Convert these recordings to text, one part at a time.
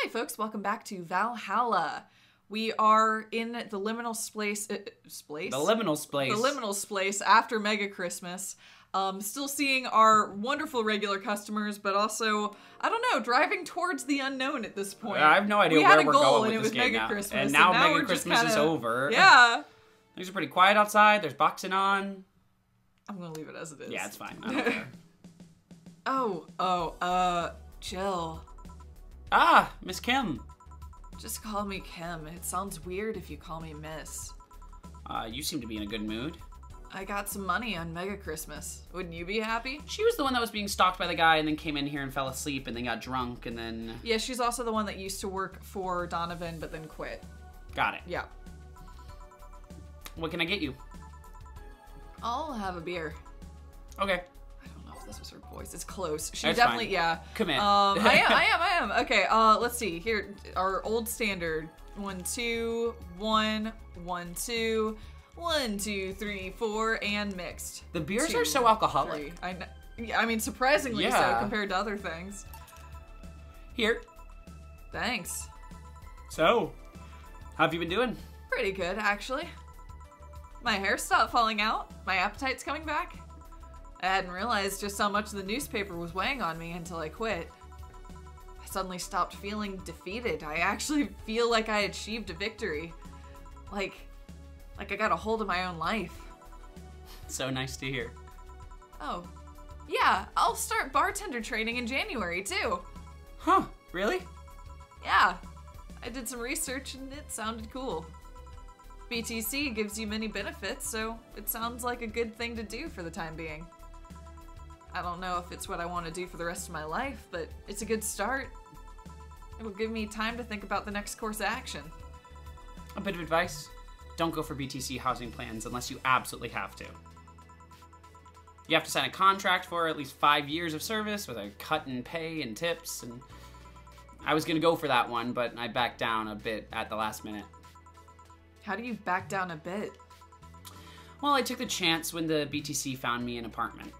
Hi folks, welcome back to Valhalla. We are in the liminal space. The liminal space. The liminal space after Mega Christmas. Still seeing our wonderful regular customers, but also, I don't know, driving towards the unknown at this point. I have no idea where we're going with this game now. And now Mega Christmas is over. Yeah. Things are pretty quiet outside. There's boxing on. I'm gonna leave it as it is. Yeah, it's fine. I don't care. Jill. Ah, Miss Kim. Just call me Kim. It sounds weird if you call me Miss. You seem to be in a good mood. I got some money on Mega Christmas. Wouldn't you be happy? She was the one that was being stalked by the guy and then came in here and fell asleep and then got drunk and then... Yeah, she's also the one that used to work for Donovan but then quit. Got it. Yeah. What can I get you? I'll have a beer. Okay. This was her voice. It's close. She That's definitely, fine. yeah. Commit. I am. Okay, let's see. Here, our old standard. 1, 2, 1, 1, 2, 1, 2, 3, 4, and mixed. The beers 2, are so alcoholic. 3. I mean, surprisingly so compared to other things. Here. Thanks. So, how have you been doing? Pretty good, actually. My hair stopped falling out. My appetite's coming back. I hadn't realized just how much the newspaper was weighing on me until I quit. I suddenly stopped feeling defeated. I actually feel like I achieved a victory. Like I got a hold of my own life. So nice to hear. Oh, yeah, I'll start bartender training in January too. Huh, really? Yeah, I did some research and it sounded cool. BTC gives you many benefits, so it sounds like a good thing to do for the time being. I don't know if it's what I want to do for the rest of my life, but it's a good start. It will give me time to think about the next course of action. A bit of advice. Don't go for BTC housing plans unless you absolutely have to. You have to sign a contract for at least 5 years of service with a cut in pay and tips, and I was going to go for that one, but I backed down a bit at the last minute. How do you back down a bit? Well, I took the chance when the BTC found me an apartment.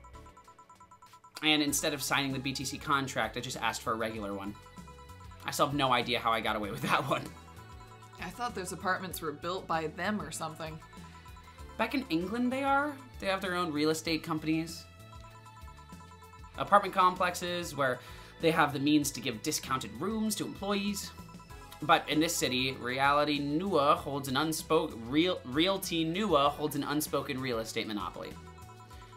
And instead of signing the BTC contract, I just asked for a regular one. I still have no idea how I got away with that one. I thought those apartments were built by them or something. Back in England they are. They have their own real estate companies. Apartment complexes where they have the means to give discounted rooms to employees. But in this city, Realty Nua holds an unspoken real estate monopoly.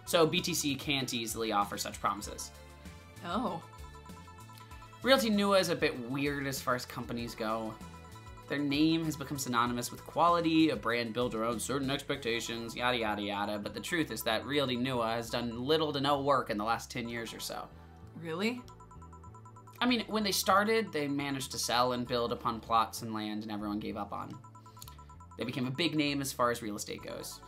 So BTC can't easily offer such promises. Oh. Realty Nua is a bit weird as far as companies go. Their name has become synonymous with quality, a brand built around certain expectations, yada yada yada, but the truth is that Realty Nua has done little to no work in the last 10 years or so. Really? I mean, when they started, they managed to sell and build upon plots and land and everyone gave up on. They became a big name as far as real estate goes.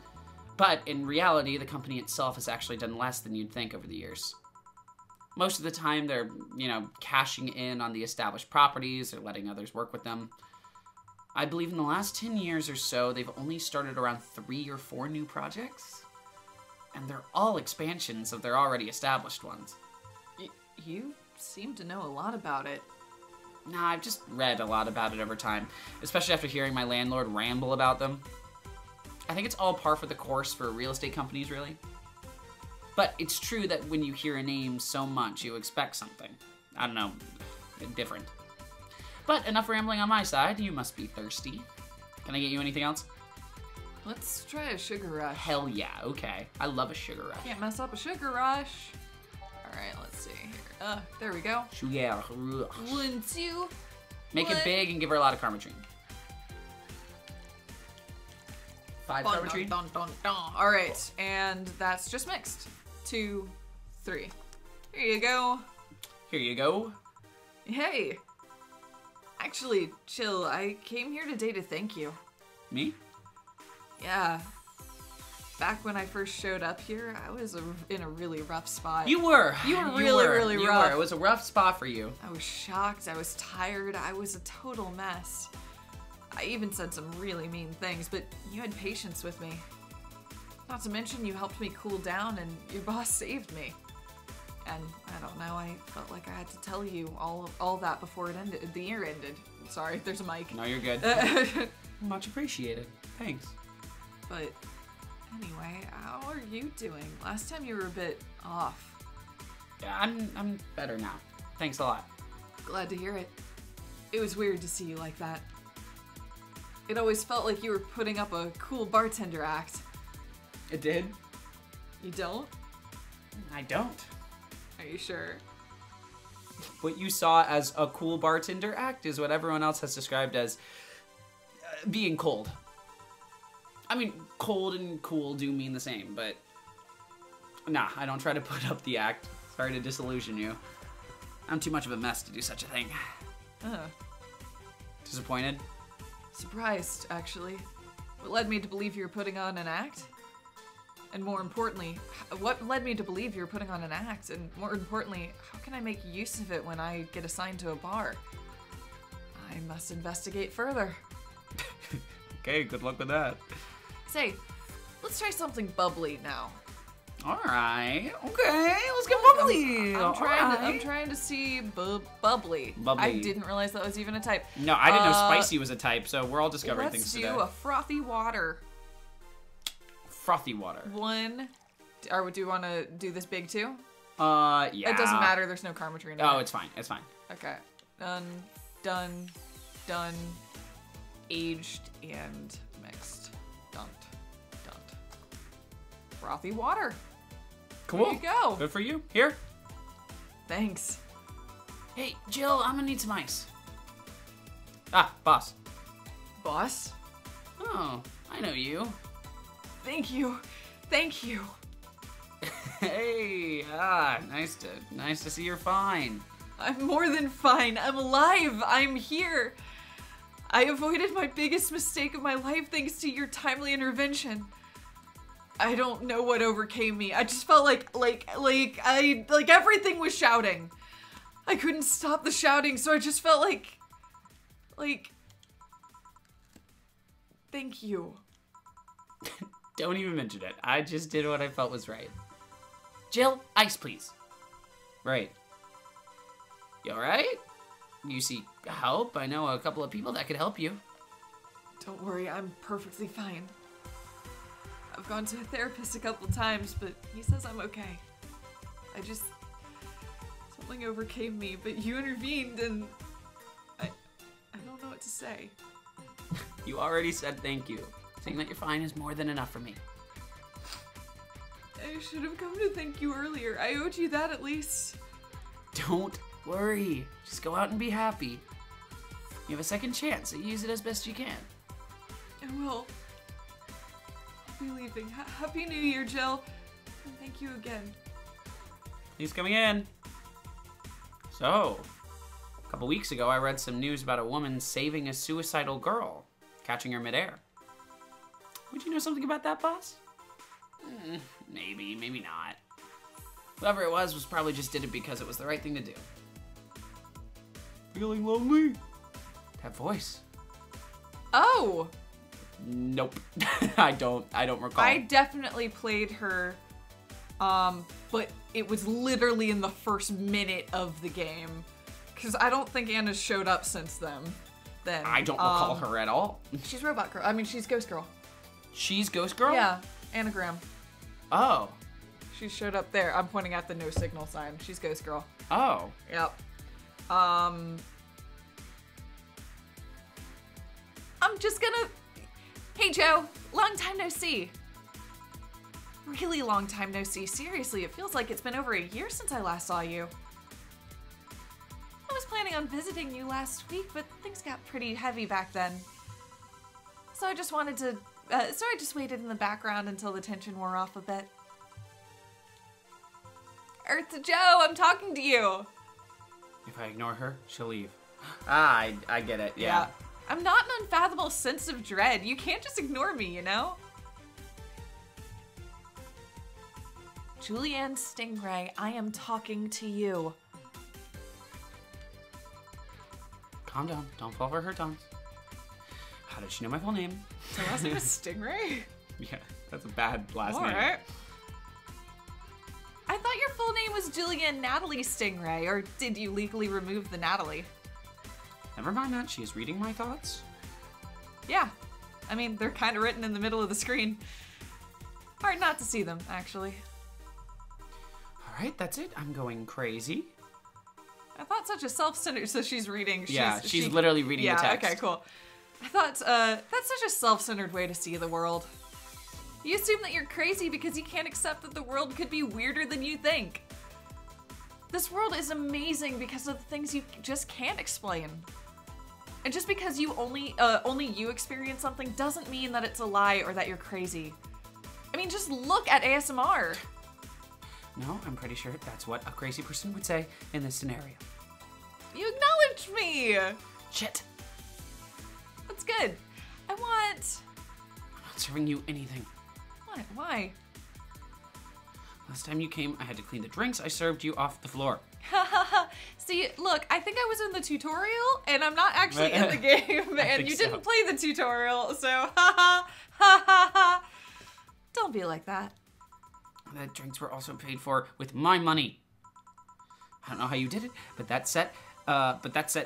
But in reality, the company itself has actually done less than you'd think over the years. Most of the time, they're, cashing in on the established properties or letting others work with them. I believe in the last 10 years or so, they've only started around 3 or 4 new projects. And they're all expansions of their already established ones. You seem to know a lot about it. Nah, I've just read a lot about it over time, especially after hearing my landlord ramble about them. I think it's all par for the course for real estate companies, really. But it's true that when you hear a name so much, you expect something. I don't know, different. But enough rambling on my side, you must be thirsty. Can I get you anything else? Let's try a sugar rush. Hell yeah, okay. I love a sugar rush. Can't mess up a sugar rush. Alright, let's see here. There we go. Sugar rush. 1, 2. Make it big and give her a lot of karmatrine. 5 karmatrine. Alright, and that's just mixed. 2, 3. Here you go. Here you go. Hey. Actually, chill. I came here today to thank you. Me? Yeah. Back when I first showed up here, I was in a really rough spot. You were. You were really rough. It was a rough spot for you. I was shocked. I was tired. I was a total mess. I even said some really mean things, but you had patience with me. Not to mention you helped me cool down and your boss saved me. And I don't know, I felt like I had to tell you all that before it ended. The year ended. Sorry, there's a mic. No, you're good. Much appreciated. Thanks. But anyway, how are you doing? Last time you were a bit off. Yeah, I'm better now. Thanks a lot. Glad to hear it. It was weird to see you like that. It always felt like you were putting up a cool bartender act. It did? You don't? I don't. Are you sure? What you saw as a cool bartender act is what everyone else has described as being cold. I mean, cold and cool do mean the same, but nah, I don't try to put up the act. Sorry to disillusion you. I'm too much of a mess to do such a thing. Disappointed? Surprised, actually. What led me to believe you were putting on an act? And more importantly, what led me to believe you were putting on an act? And more importantly, how can I make use of it when I get assigned to a bar? I must investigate further. Okay, good luck with that. Say, let's try something bubbly now. Alright, okay, let's get bubbly. I'm trying to see bubbly. Bubbly. I didn't realize that was even a type. No, I didn't know spicy was a type, so we're all discovering things today. Let's do a frothy water. Frothy water. Or do you want to do this big too? Yeah. It doesn't matter, there's no karma tree in it. Oh, it's fine, it's fine. Okay. Done. Aged and mixed. Done. Frothy water. Cool. There you go. Good for you. Here. Thanks. Hey, Jill, I'm gonna need some ice. Ah, boss. Boss? Oh, I know you. Thank you. Hey, nice to see you're fine. I'm more than fine. I'm alive. I'm here. I avoided my biggest mistake of my life thanks to your timely intervention. I don't know what overcame me. I just felt like everything was shouting. I couldn't stop the shouting, so I just felt like thank you. Don't even mention it. I just did what I felt was right. Jill, ice please. Right. You alright? You seek help? I know a couple of people that could help you. Don't worry, I'm perfectly fine. I've gone to a therapist a couple times, but he says I'm okay. Something overcame me, but you intervened and I don't know what to say. You already said thank you. Saying that you're fine is more than enough for me. I should have come to thank you earlier. I owed you that at least. Don't worry. Just go out and be happy. You have a second chance, so use it as best you can. I will. I'll be leaving. Happy New Year, Jill. And thank you again. He's coming in. So, a couple weeks ago, I read some news about a woman saving a suicidal girl, catching her midair. Would you know something about that, boss? Maybe, maybe not. Whoever it was probably just did it because it was the right thing to do. Feeling lonely? That voice. Oh! Nope. I don't recall. I definitely played her, but it was literally in the first minute of the game. Because I don't think Anna's showed up since then. I don't recall her at all. She's Robot Girl. I mean, she's Ghost Girl. She's Ghost Girl? Yeah, anagram. Oh. She showed up there. I'm pointing at the no signal sign. She's Ghost Girl. Oh. Yep. I'm just gonna... Hey, Joe. Long time no see. Really long time no see. Seriously, it feels like it's been over a year since I last saw you. I was planning on visiting you last week, but things got pretty heavy back then. So I just wanted to... so I just waited in the background until the tension wore off a bit. Earth to Joe, I'm talking to you. If I ignore her, she'll leave. I get it, yeah. I'm not an unfathomable sense of dread. You can't just ignore me, you know? Julianne Stingray, I am talking to you. Calm down. Don't fall for her taunts. How did she know my full name? Her last name is Stingray? Yeah, that's a bad last name. Alright. I thought your full name was Jillian Natalie Stingray, or did you legally remove the Natalie? Never mind that. She is reading my thoughts. Yeah. I mean, they're kind of written in the middle of the screen. Hard not to see them, actually. All right, that's it. I'm going crazy. I thought such a self-centered... So she's reading... She's literally reading the text. Yeah, okay, cool. I thought, that's such a self-centered way to see the world. You assume that you're crazy because you can't accept that the world could be weirder than you think. This world is amazing because of the things you just can't explain. And just because you only you experience something doesn't mean that it's a lie or that you're crazy. I mean, just look at ASMR. No, I'm pretty sure that's what a crazy person would say in this scenario. You acknowledged me! Shit. That's good. I'm not serving you anything. What? Why? Last time you came, I had to clean the drinks I served you off the floor. See, look, I think I was in the tutorial, and I'm not actually in the game, and you didn't play the tutorial, so ha ha. Don't be like that. The drinks were also paid for with my money. I don't know how you did it, but that set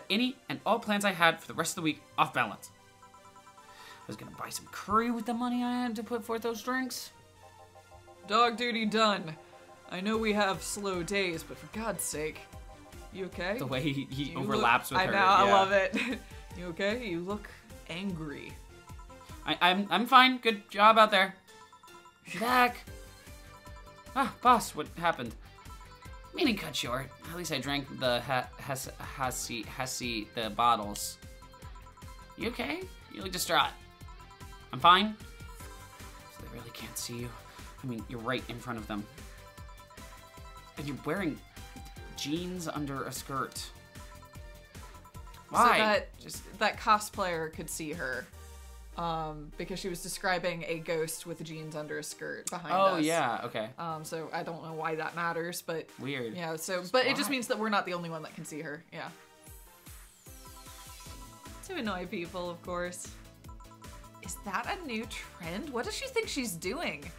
any and all plans I had for the rest of the week off balance. I was gonna buy some curry with the money I had to put for those drinks. Dog duty done. I know we have slow days, but for God's sake, you okay? The way he overlaps with her. I know, I love it. You okay? You look angry. I'm fine. Good job out there. Back. Ah, boss, what happened? Meaning cut short. At least I drank the the bottles. You okay? You look distraught. I'm fine. So they really can't see you. I mean, you're right in front of them. And you're wearing jeans under a skirt. Why? So that cosplayer could see her. Because she was describing a ghost with jeans under a skirt behind us. Oh, yeah, okay. So I don't know why that matters, but... Weird. Yeah, so... But it just means that we're not the only one that can see her, yeah. To annoy people, of course. Is that a new trend? What does she think she's doing?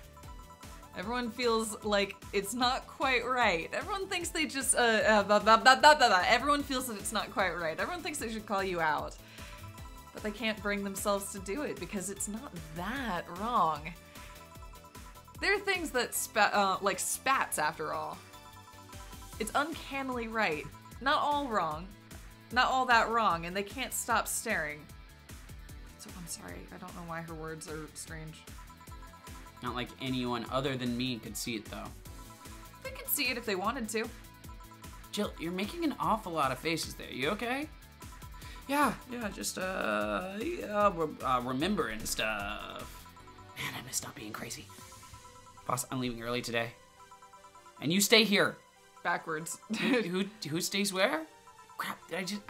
Everyone feels like it's not quite right. Everyone thinks they just... Everyone feels that it's not quite right. Everyone thinks they should call you out. But they can't bring themselves to do it because it's not that wrong. There are things that like spats after all. It's uncannily right. Not all wrong. Not all that wrong, and they can't stop staring. So I'm sorry, I don't know why her words are strange. Not like anyone other than me could see it though. They could see it if they wanted to. Jill, you're making an awful lot of faces there. You okay? Yeah, just, remembering stuff. Man, I missed not being crazy. Boss, I'm leaving early today. And you stay here. Backwards. Who stays where? Crap, did I just,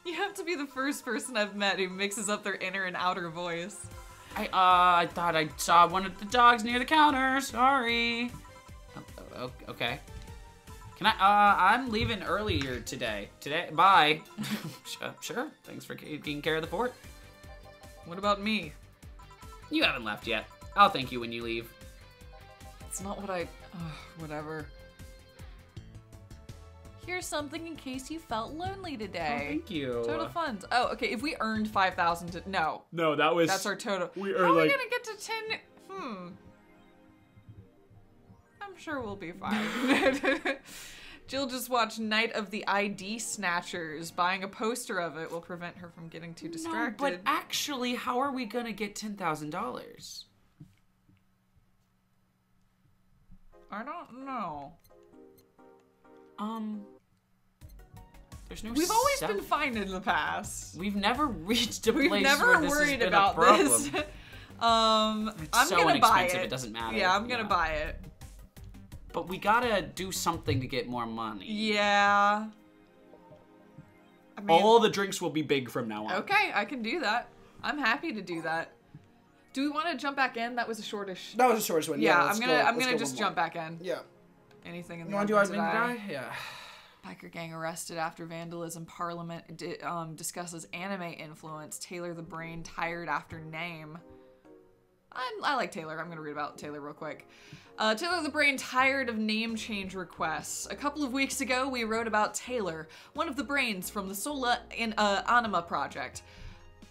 You have to be the first person I've met who mixes up their inner and outer voice. I thought I saw one of the dogs near the counter. Sorry. Oh, okay. Can I'm leaving earlier today. Bye. Sure. Thanks for taking care of the fort. What about me? You haven't left yet. I'll thank you when you leave. It's not what whatever. Here's something in case you felt lonely today. Oh, thank you. Total funds. Oh, okay. If we earned 5,000 to... No. No, that's our total. We How are we gonna get to 10? I'm sure we'll be fine. Jill just watched Night of the ID Snatchers. Buying a poster of it will prevent her from getting too distracted. No, but actually, how are we gonna get $10,000? I don't know. There's no. We've always been fine in the past. We've never reached a place We've never where this worried has been about a problem. this. It's I'm so gonna buy inexpensive, it. it doesn't matter. Yeah, I'm gonna buy it. But we gotta do something to get more money. Yeah. I mean, all the drinks will be big from now on. Okay, I can do that. I'm happy to do that. Do we want to jump back in? That was a shortish. That was the shortest one. Yeah, I'm gonna just jump back in. Yeah. Anything in the You want to do Admin to Die? Yeah. Biker gang arrested after vandalism. Parliament discusses anime influence. Taylor the Brain tired after name. I like Taylor. I'm going to read about Taylor real quick. Taylor the Brain tired of name change requests. A couple of weeks ago, we wrote about Taylor, one of the brains from the Sola Anima project.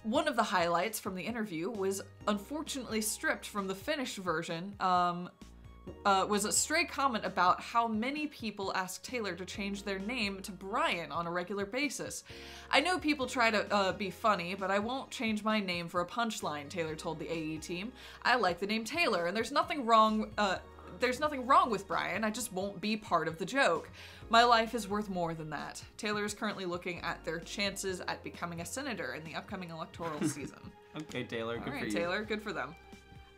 One of the highlights from the interview was unfortunately stripped from the finished version, was a stray comment about how many people ask Taylor to change their name to Brian on a regular basis. I know people try to be funny, but I won't change my name for a punchline, Taylor told the AE team. I like the name Taylor, and there's nothing wrong with Brian, I just won't be part of the joke. My life is worth more than that. Taylor is currently looking at their chances at becoming a senator in the upcoming electoral season. Okay, Taylor, good for you. Alright, Taylor, good for them.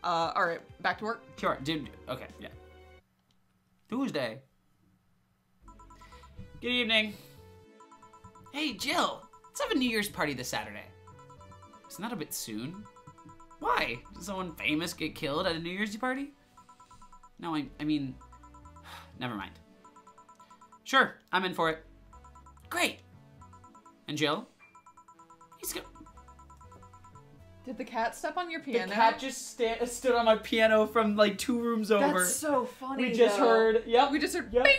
Alright, back to work? Sure, dude, okay, yeah. Tuesday. Good evening. Hey, Jill, let's have a New Year's party this Saturday. Isn't that a bit soon? Why? Did someone famous get killed at a New Year's party? No, I mean, never mind. Sure, I'm in for it. Great. And Jill? He's go. Did the cat step on your piano? The cat just stood on my piano from like 2 rooms over. That's so funny. We just heard, yep. We just heard yep. bing!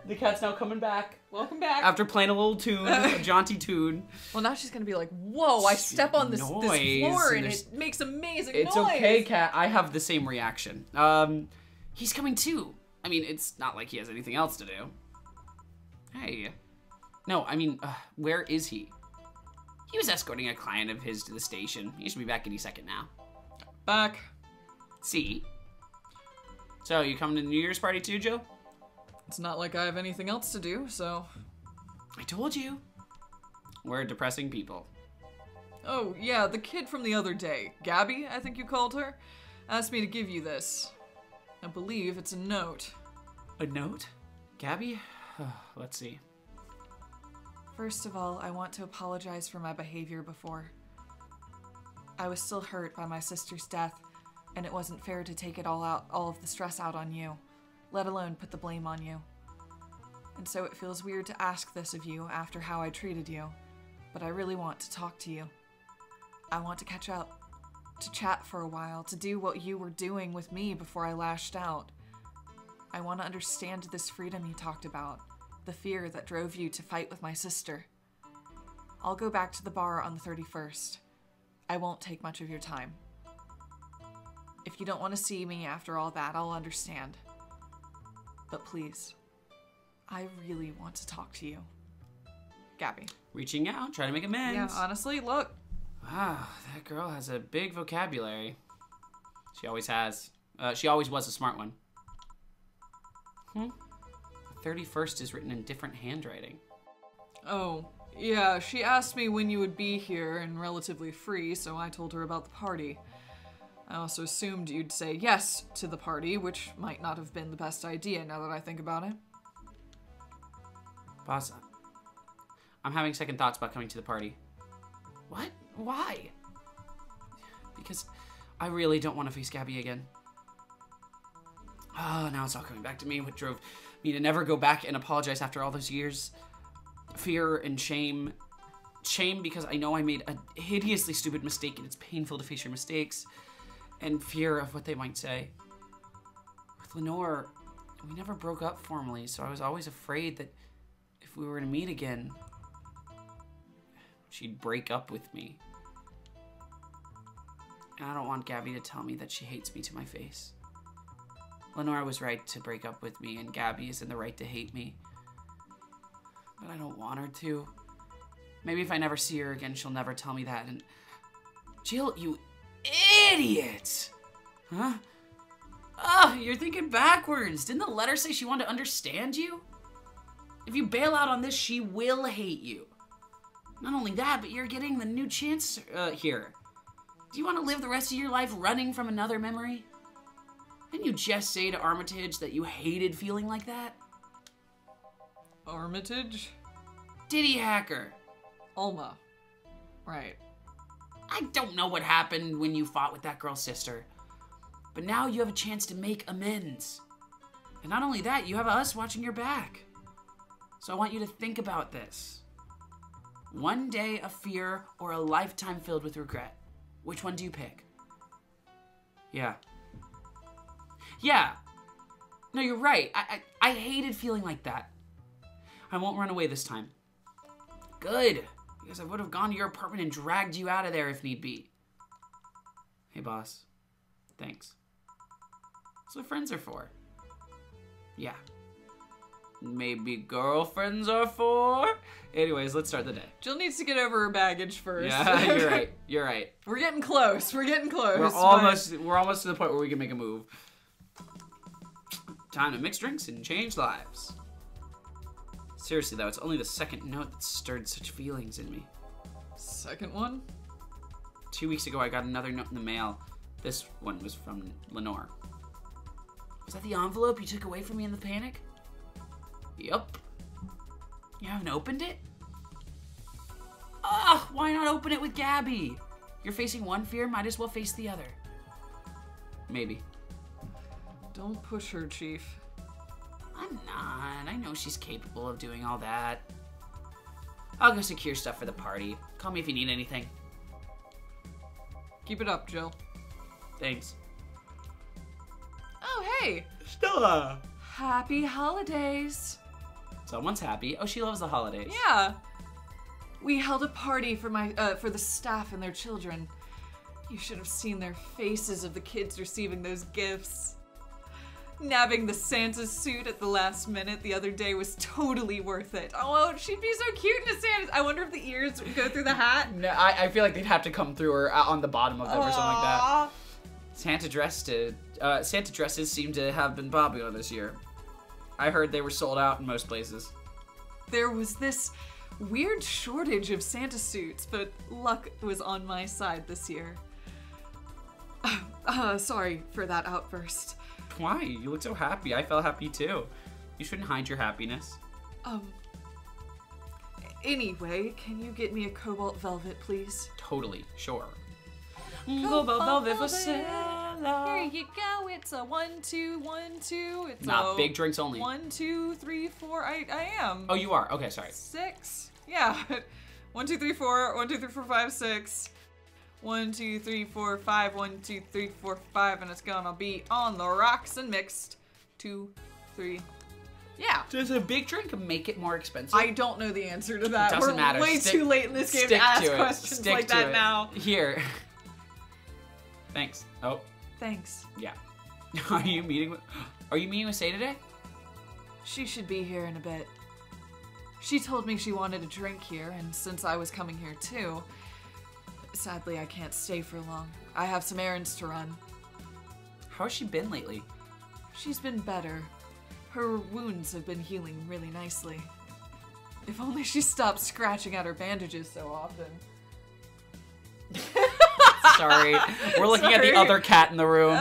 The cat's now coming back. Welcome back. After playing a little tune, a jaunty tune. Well, now she's gonna be like, whoa, I step on this floor and it makes amazing noise. It's okay, cat. I have the same reaction. He's coming too. I mean, it's not like he has anything else to do. Hey. No, I mean, where is he? He was escorting a client of his to the station. He should be back any second now. Back. See? So, you coming to the New Year's party too, Joe? It's not like I have anything else to do, so... I told you. We're depressing people. Oh, yeah, the kid from the other day, Gabby, I think you called her, asked me to give you this. I believe it's a note. A note? Gabby? Let's see. First of all, I want to apologize for my behavior before. I was still hurt by my sister's death, and it wasn't fair to take it all of the stress out on you, let alone put the blame on you. And so it feels weird to ask this of you after how I treated you, but I really want to talk to you. I want to catch up, to chat for a while, to do what you were doing with me before I lashed out. I want to understand this freedom you talked about, the fear that drove you to fight with my sister. I'll go back to the bar on the 31st. I won't take much of your time. If you don't want to see me after all that, I'll understand. But please, I really want to talk to you. Gabby. Reaching out, trying to make amends. Yeah, honestly, look. Wow, that girl has a big vocabulary. She always has. She always was a smart one. The 31st is written in different handwriting. Oh, yeah, she asked me when you would be here and relatively free, so I told her about the party. I also assumed you'd say yes to the party, which might not have been the best idea now that I think about it. Boss, I'm having second thoughts about coming to the party. What? Why? Because I really don't want to face Gabby again. Oh, now it's all coming back to me. What drove me to never go back and apologize after all those years? Fear and shame. Shame because I know I made a hideously stupid mistake and it's painful to face your mistakes. And fear of what they might say. With Lenore, we never broke up formally, so I was always afraid that if we were to meet again, she'd break up with me. And I don't want Gabby to tell me that she hates me to my face. Lenore was right to break up with me, and Gabby is in the right to hate me. But I don't want her to. Maybe if I never see her again, she'll never tell me that, and... Jill, you idiot! Huh? Oh, you're thinking backwards. Didn't the letter say she wanted to understand you? If you bail out on this, she will hate you. Not only that, but you're getting the new chance here. Do you want to live the rest of your life running from another memory? Didn't you just say to Armitage that you hated feeling like that? Armitage? Diddy Hacker. Alma. Right. I don't know what happened when you fought with that girl's sister. But now you have a chance to make amends. And not only that, you have us watching your back. So I want you to think about this. One day of fear or a lifetime filled with regret. Which one do you pick? Yeah. Yeah. No, you're right. I hated feeling like that. I won't run away this time. Good. Because I would have gone to your apartment and dragged you out of there if need be. Hey, boss. Thanks. That's what friends are for. Yeah. Maybe girlfriends are for? Anyways, let's start the day. Jill needs to get over her baggage first. Yeah, you're right. You're right. We're getting close. We're getting close. We're almost to the point where we can make a move. Time to mix drinks and change lives. Seriously though, it's only the second note that stirred such feelings in me. Second one? 2 weeks ago, I got another note in the mail. This one was from Lenore. Was that the envelope you took away from me in the panic? Yup. You haven't opened it? Ugh, why not open it with Gabby? You're facing one fear, might as well face the other. Maybe. Don't push her, Chief. I'm not. I know she's capable of doing all that. I'll go secure stuff for the party. Call me if you need anything. Keep it up, Jill. Thanks. Oh, hey! Stella! Happy holidays! Someone's happy. Oh, she loves the holidays. Yeah. We held a party for for the staff and their children. You should have seen their faces of the kids receiving those gifts. Nabbing the Santa suit at the last minute the other day was totally worth it. Oh, she'd be so cute in a Santa. I wonder if the ears would go through the hat. No, I feel like they'd have to come through or on the bottom of them or something like that. Santa dresses seem to have been popular this year. I heard they were sold out in most places. There was this weird shortage of Santa suits, but luck was on my side this year. Sorry for that outburst. Why? You look so happy. I felt happy too. You shouldn't hide your happiness. Anyway, can you get me a cobalt velvet, please? Totally. Sure. Cobalt velvet for Stella. Here you go. It's a 1, 2, 1, 2. It's Not big drinks only. 1, 2, 3, 4. I am. Oh, you are. Okay, sorry. 6. Yeah. 1, 2, 3, 4. 1, 2, 3, 4, 5, 6. 1, 2, 3, 4, 5. 1, 2, 3, 4, 5. And it's gonna be on the rocks and mixed. 2, 3. Yeah. Does a big drink make it more expensive? I don't know the answer to that. It doesn't We're matter. way too late in this game to ask questions like that now. Here. Thanks. Oh. Thanks. Yeah. Are you meeting with Say today? She should be here in a bit. She told me she wanted a drink here, and since I was coming here too, sadly I can't stay for long. I have some errands to run. How's she been lately? She's been better. Her wounds have been healing really nicely. If only she stopped scratching at her bandages so often. Sorry. We're looking at the other cat in the room.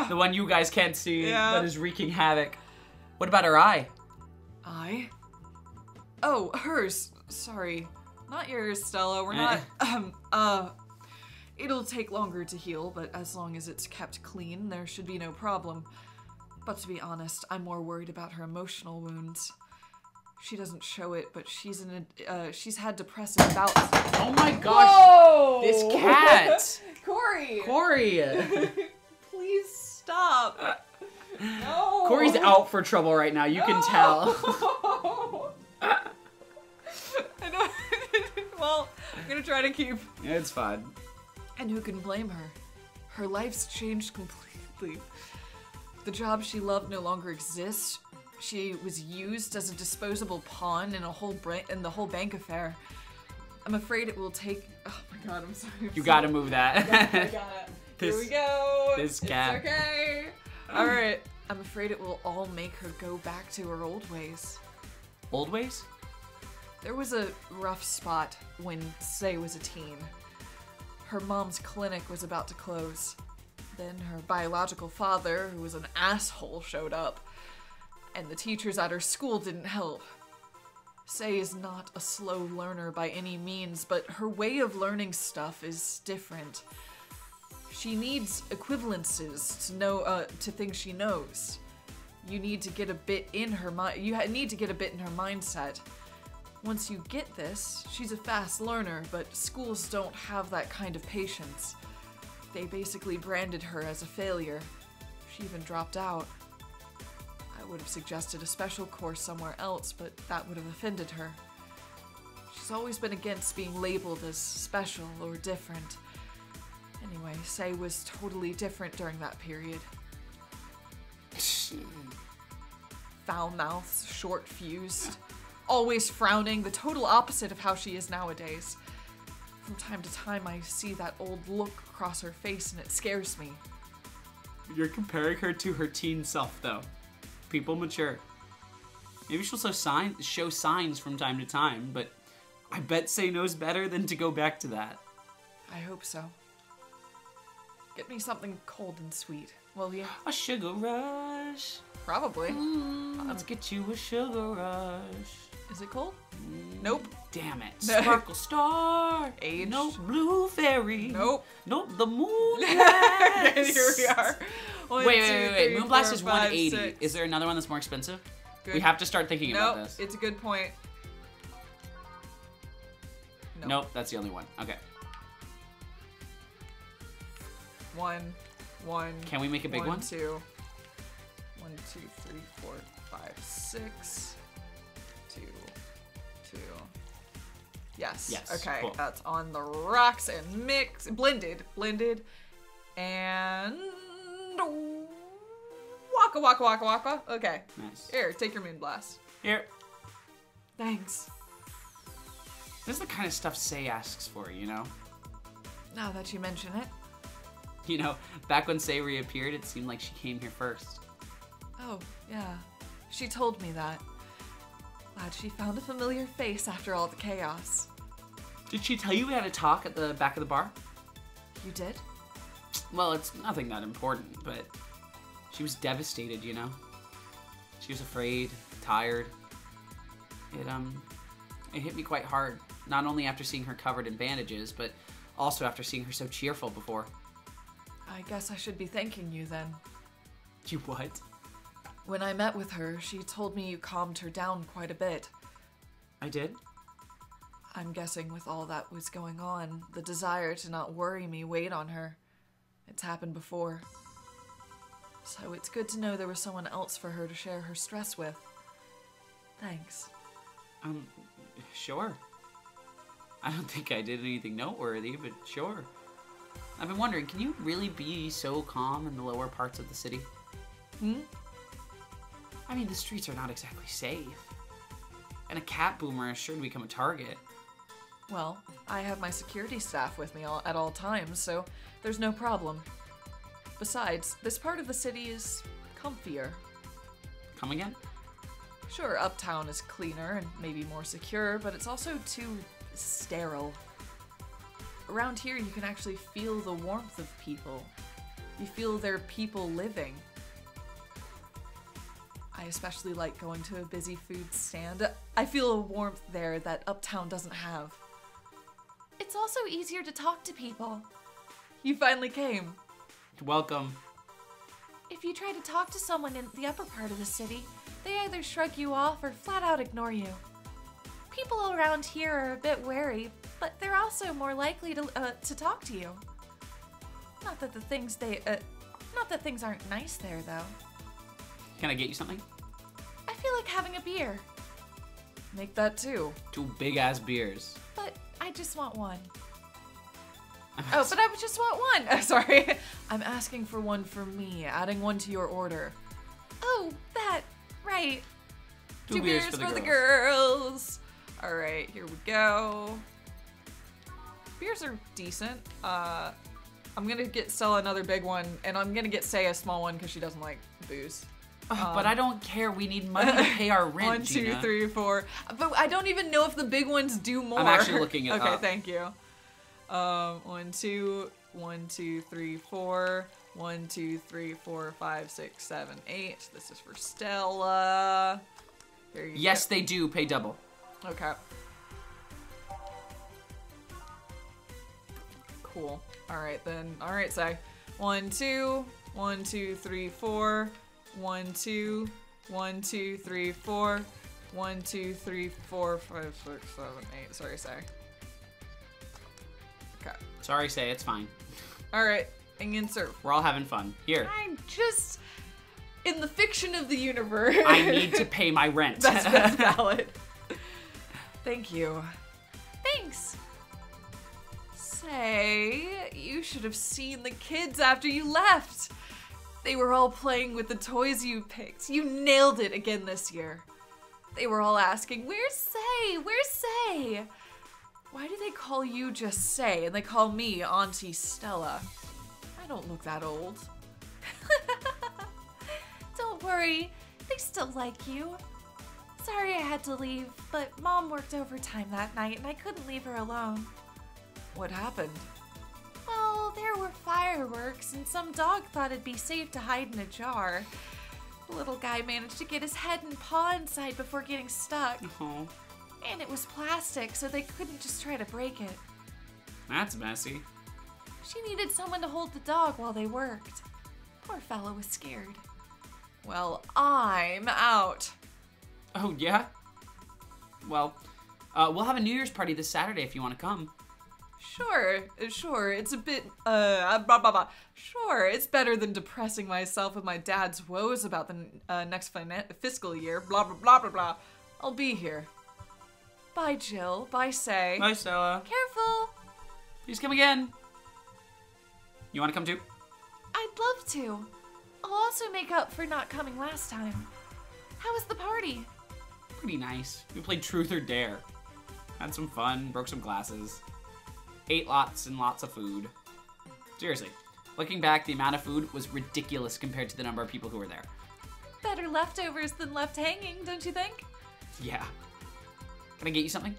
The one you guys can't see that is wreaking havoc. What about her eye? Eye? Oh, hers. Sorry. Not yours, Stella. We're not... It'll take longer to heal, but as long as it's kept clean, there should be no problem. But to be honest, I'm more worried about her emotional wounds. She doesn't show it, but she's had depressive bouts. Oh my gosh! Whoa! This cat! Corey! Please stop. No. Corey's out for trouble right now, you can tell. I know. Well, I'm gonna try to keep... It's fine. And who can blame her? Her life's changed completely. The job she loved no longer exists. She was used as a disposable pawn in the whole bank affair. I'm afraid it will take... Oh my god, I'm sorry. You gotta move that. I got it. Here we go. This cat. It's okay. Alright. I'm afraid it will all make her go back to her old ways. Old ways? There was a rough spot when Say was a teen. Her mom's clinic was about to close. Then her biological father, who was an asshole, showed up. And the teachers at her school didn't help. Say is not a slow learner by any means, but her way of learning stuff is different. She needs equivalences to know to things she knows. You need to get a bit in her mind. You need to get a bit in her mindset. Once you get this, she's a fast learner, but schools don't have that kind of patience. They basically branded her as a failure. She even dropped out. I would have suggested a special course somewhere else, but that would have offended her. She's always been against being labeled as special or different. Anyway, Say was totally different during that period. Foul-mouthed, short-fused, always frowning, the total opposite of how she is nowadays. From time to time, I see that old look across her face and it scares me. You're comparing her to her teen self, though. People mature. Maybe she'll show signs from time to time, but I bet Say knows better than to go back to that. I hope so. Get me something cold and sweet, will you? A sugar rush. Probably. Let's get you a sugar rush. Is it cold? Nope. Damn it. Sparkle Star. Aged. Nope. Blue Fairy. Nope. Nope. The Moonblast. Here we are. Wait. Moonblast is 5, 180. 6. Is there another one that's more expensive? Good. We have to start thinking about this. It's a good point. Nope, that's the only one. Okay. One. Can we make a big one? 2. 1, 2, 3, 4, 5, 6. 2. Yes. Yes. Okay. Cool. That's on the rocks and blended, and waka. Okay. Nice. Here, take your Moonblast. Here. Thanks. This is the kind of stuff Say asks for, you know? Now that you mention it. You know, back when Say reappeared, it seemed like she came here first. Oh, yeah. She told me that. Glad she found a familiar face after all the chaos. Did she tell you we had a talk at the back of the bar? You did? Well, it's nothing that important, but she was devastated, you know? She was afraid, tired. It hit me quite hard, not only after seeing her covered in bandages, but also after seeing her so cheerful before. I guess I should be thanking you then. You what? When I met with her, she told me you calmed her down quite a bit. I did? I'm guessing with all that was going on, the desire to not worry me weighed on her. It's happened before. So it's good to know there was someone else for her to share her stress with. Thanks. Sure. I don't think I did anything noteworthy, but sure. I've been wondering, can you really be so calm in the lower parts of the city? I mean, the streets are not exactly safe. And a cat boomer is sure to become a target. Well, I have my security staff with me at all times, so there's no problem. Besides, this part of the city is comfier. Come again? Sure, uptown is cleaner and maybe more secure, but it's also too sterile. Around here, you can actually feel the warmth of people. You feel their people living. I especially like going to a busy food stand. I feel a warmth there that uptown doesn't have. It's also easier to talk to people. You finally came. Welcome. If you try to talk to someone in the upper part of the city, they either shrug you off or flat out ignore you. People around here are a bit wary, but they're also more likely to talk to you. Not that things aren't nice there, though. Can I get you something? I feel like having a beer. Make that too. 2 big-ass beers. But I just want one. Oh, but I just want one. Sorry. I'm asking for one for me, adding one to your order. Oh, that. Right. 2 beers for the girls. All right, here we go. Beers are decent. I'm gonna sell another big one, and I'm gonna get Say a small one because she doesn't like booze. But I don't care. We need money to pay our rent, 1, 2, Gina. 3, 4. But I don't even know if the big ones do more. I'm actually looking it up. Okay, thank you. 1, 2, 3, 4. 1, 2, 3, 4, 5, 6, 7, 8. This is for Stella. Here you Yes, go. they do pay double. Okay. Cool. All right then. All right, Say. 1, 2, 1, 2, 3, 4. 1, 2, 1, 2, 3, 4. 1, 2, 3, 4, 5, 6, 7, 8. Sorry, Say. Okay. Sorry, Say, it's fine. All right. Hang in, sir. We're all having fun. Here. I'm just in the fiction of the universe. I need to pay my rent. That's valid. Thank you. Thanks. Say, you should have seen the kids after you left. They were all playing with the toys you picked. You nailed it again this year. They were all asking, where's Say? Where's Say? Why do they call you just Say and they call me Auntie Stella? I don't look that old. Don't worry, they still like you. Sorry I had to leave, but Mom worked overtime that night and I couldn't leave her alone. What happened? Well, there were fireworks and some dog thought it'd be safe to hide in a jar. The little guy managed to get his head and paw inside before getting stuck. Oh, And it was plastic, so they couldn't just try to break it. that's messy. She needed someone to hold the dog while they worked. Poor fellow was scared. Well, I'm out. Oh, yeah? Well, we'll have a New Year's party this Saturday if you want to come. Sure. It's a bit, blah, blah, blah. Sure, it's better than depressing myself with my dad's woes about the next fiscal year. Blah, blah, blah, blah, blah. I'll be here. Bye, Jill. Bye, Say. Bye, Stella. Careful. Please come again. You want to come too? I'd love to. I'll also make up for not coming last time. How was the party? Pretty nice. We played Truth or Dare. Had some fun, broke some glasses. Ate lots and lots of food. Seriously, looking back, the amount of food was ridiculous compared to the number of people who were there. Better leftovers than left hanging, don't you think? Yeah. Can I get you something?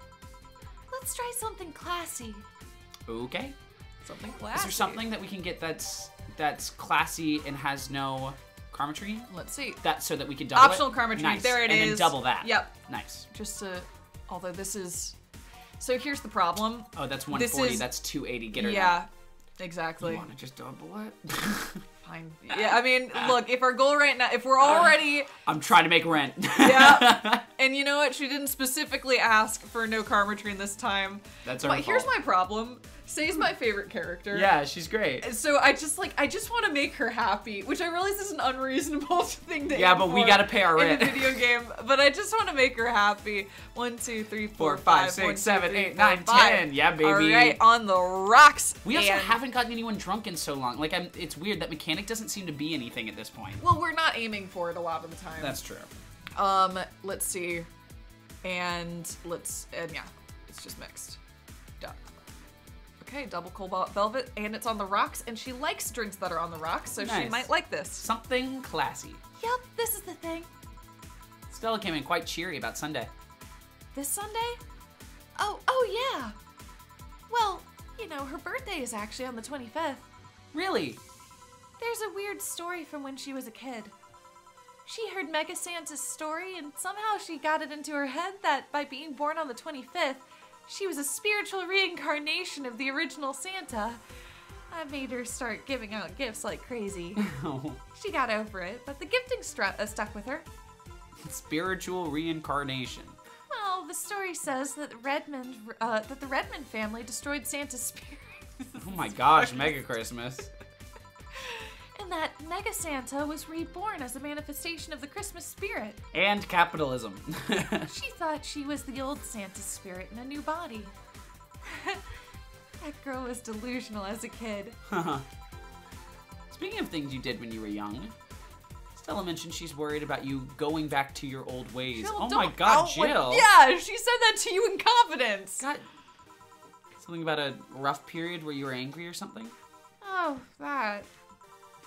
Let's try something classy. Okay. Something classy. Is there something that we can get that's classy and has no karma tree? Let's see. That so that we can double Optional it? karma tree. Nice. There it is. And then double that. Yep. Nice. Just to, although this is, so here's the problem. Oh, that's 140. is- That's 280. Get her Yeah, that. exactly. You want to just double it? Fine. Yeah, I mean, look, if our goal right now, if we're already, I'm trying to make rent. yeah, and you know what? She didn't specifically ask for no karma tree this time. That's her But here's fault. my problem. Say's my favorite character. Yeah, she's great. So I just want to make her happy, which I realize is an unreasonable thing to Yeah, aim but we for gotta pay our in rent. a video game. But I just want to make her happy. 1, 2, 3, 4, 4, 5, 5, 1, 6, 2, 7, 3, 8, 4, 9, 5. 10. Yeah, baby. All right, on the rocks. We also And- haven't gotten anyone drunk in so long. Like, it's weird. That mechanic doesn't seem to be anything at this point. Well, we're not aiming for it a lot of the time. That's true. Let's see, and yeah, it's just mixed. Duh. Okay, double cobalt velvet, and it's on the rocks, and she likes drinks that are on the rocks, so she Nice. might like this. Something classy. Yep, this is the thing. Stella came in quite cheery about Sunday. This Sunday? Oh yeah. Well, you know, her birthday is actually on the 25th. Really? There's a weird story from when she was a kid. She heard Mega Santa's story, and somehow she got it into her head that by being born on the 25th, she was a spiritual reincarnation of the original Santa. I made her start giving out gifts like crazy. Oh. She got over it, but the gifting stuck with her. Spiritual reincarnation. Well, the story says that the Redmond family destroyed Santa's spirit. Oh my gosh, Mega Christmas. And that Mega Santa was reborn as a manifestation of the Christmas spirit. And capitalism. She thought she was the old Santa spirit in a new body. That girl was delusional as a kid. Speaking of things you did when you were young, Stella mentioned she's worried about you going back to your old ways. Jill, Oh my don't- god, what- Jill. Yeah, she said that to you in confidence. God. Something about a rough period where you were angry or something? Oh, that.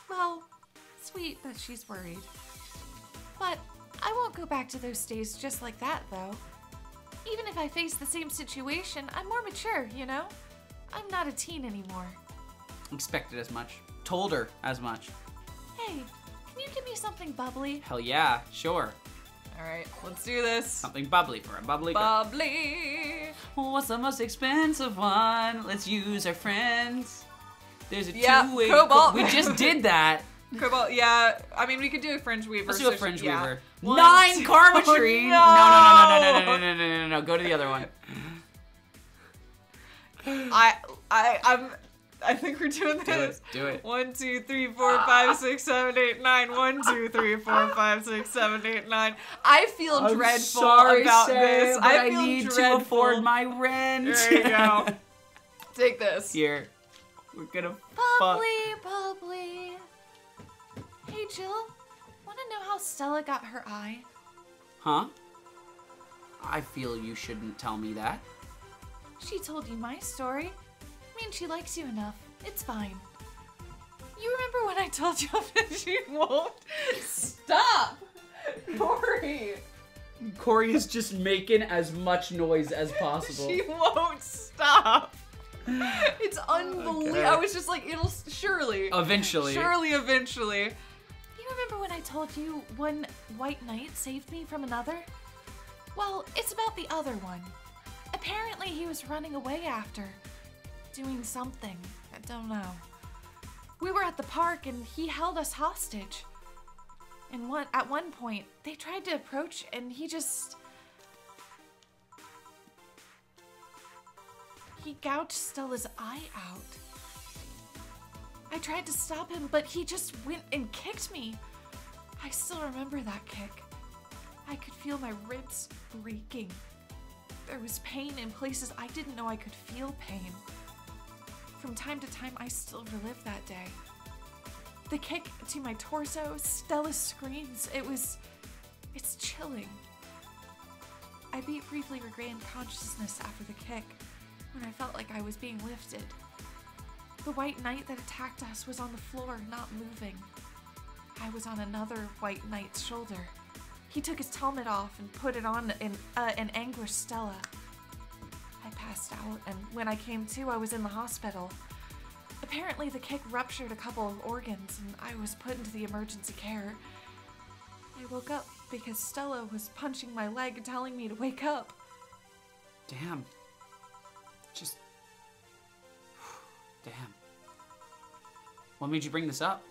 Well, sweet that she's worried. But I won't go back to those days just like that, though. Even if I face the same situation, I'm more mature, you know? I'm not a teen anymore. Expected as much. Told her as much. Hey, can you give me something bubbly? Hell yeah, sure. Alright, let's do this. Something bubbly for a bubbly girl. Bubbly. What's the most expensive one? Let's use our friends. There's a Yeah, two-way... cobalt. We just did that. Cobalt, yeah. I mean, we could do a fringe weaver. Let's do a so fringe yeah. weaver. 1, 9 2 karma oh, tree. No. No. Go to the other one. I'm I think we're doing this. Do it. 1, 2, 3, 4, 5, 6, 7, 8, 9. 1, 2, 3, 4, 5, 6, 7, 8, 9. I feel dreadful about this. But I feel need dreadful. to afford my rent. There you go. Take this. Here. We're gonna Bubbly, bubbly. Hey, Jill. Want to know how Stella got her eye? Huh? I feel you shouldn't tell me that. She told you my story. I mean, she likes you enough. It's fine. You remember when I told you that she won't? Stop! Corey! Corey is just making as much noise as possible. She won't stop. It's unbelievable. Okay. I was just like, it'll surely. Eventually. Surely, eventually. You remember when I told you one white knight saved me from another? Well, it's about the other one. Apparently he was running away after. Doing something. I don't know. We were at the park and he held us hostage. And at one point, they tried to approach and he gouged Stella's eye out. I tried to stop him, but he just went and kicked me. I still remember that kick. I could feel my ribs breaking. There was pain in places I didn't know I could feel pain. From time to time, I still relive that day. The kick to my torso, Stella's screams, it's chilling. I briefly regained consciousness after the kick, when I felt like I was being lifted. The white knight that attacked us was on the floor, not moving. I was on another white knight's shoulder. He took his helmet off and put it on an anguished Stella. I passed out, and when I came to, I was in the hospital. Apparently, the kick ruptured a couple of organs, and I was put into the emergency care. I woke up because Stella was punching my leg, telling me to wake up. Damn. Damn. What made you bring this up?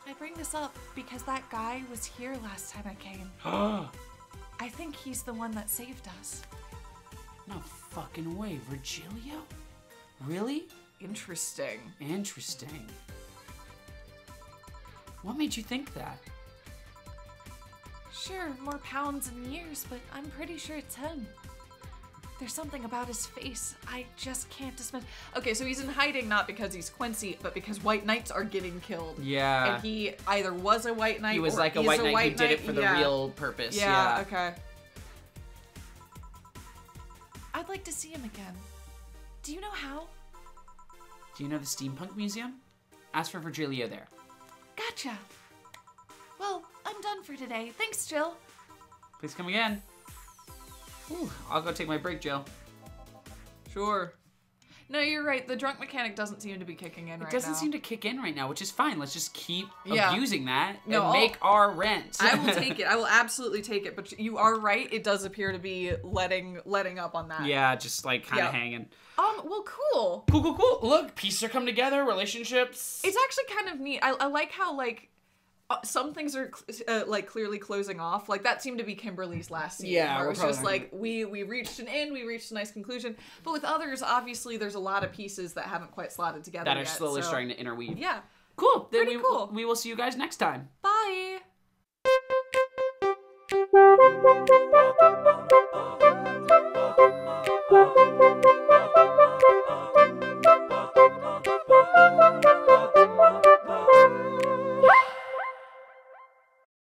I bring this up because that guy was here last time I came. I think he's the one that saved us. No fucking way. Virgilio? Really? Interesting. Interesting. What made you think that? Sure, more pounds and years, but I'm pretty sure it's him. There's something about his face I just can't dismiss. Okay, so he's in hiding not because he's Quincy, but because white knights are getting killed. Yeah. And he either was a white knight or he was like a white knight who did it for the real purpose. Yeah, okay. I'd like to see him again. Do you know how? Do you know the Steampunk Museum? Ask for Virgilio there. Gotcha. Well, I'm done for today. Thanks, Jill. Please come again. Ooh, I'll go take my break, Jill. Sure. No, you're right. The drunk mechanic doesn't seem to be kicking in right now. It doesn't seem to kick in right now, which is fine. Let's just keep Yeah. abusing that No, and make our rent. I will take it. I will absolutely take it. But you are right. It does appear to be letting up on that. Yeah, just like kind of Yep. hanging. Well, cool. Cool. Look, pieces are coming together, relationships. It's actually kind of neat. I like how, like, some things are like clearly closing off. Like that seemed to be Kimberly's last scene. Yeah, where it we're was just like we reached an end, we reached a nice conclusion. But with others, obviously, there's a lot of pieces that haven't quite slotted together that are yet, slowly so- starting to interweave. Yeah. Cool. Then Pretty cool. we will see you guys next time. Bye.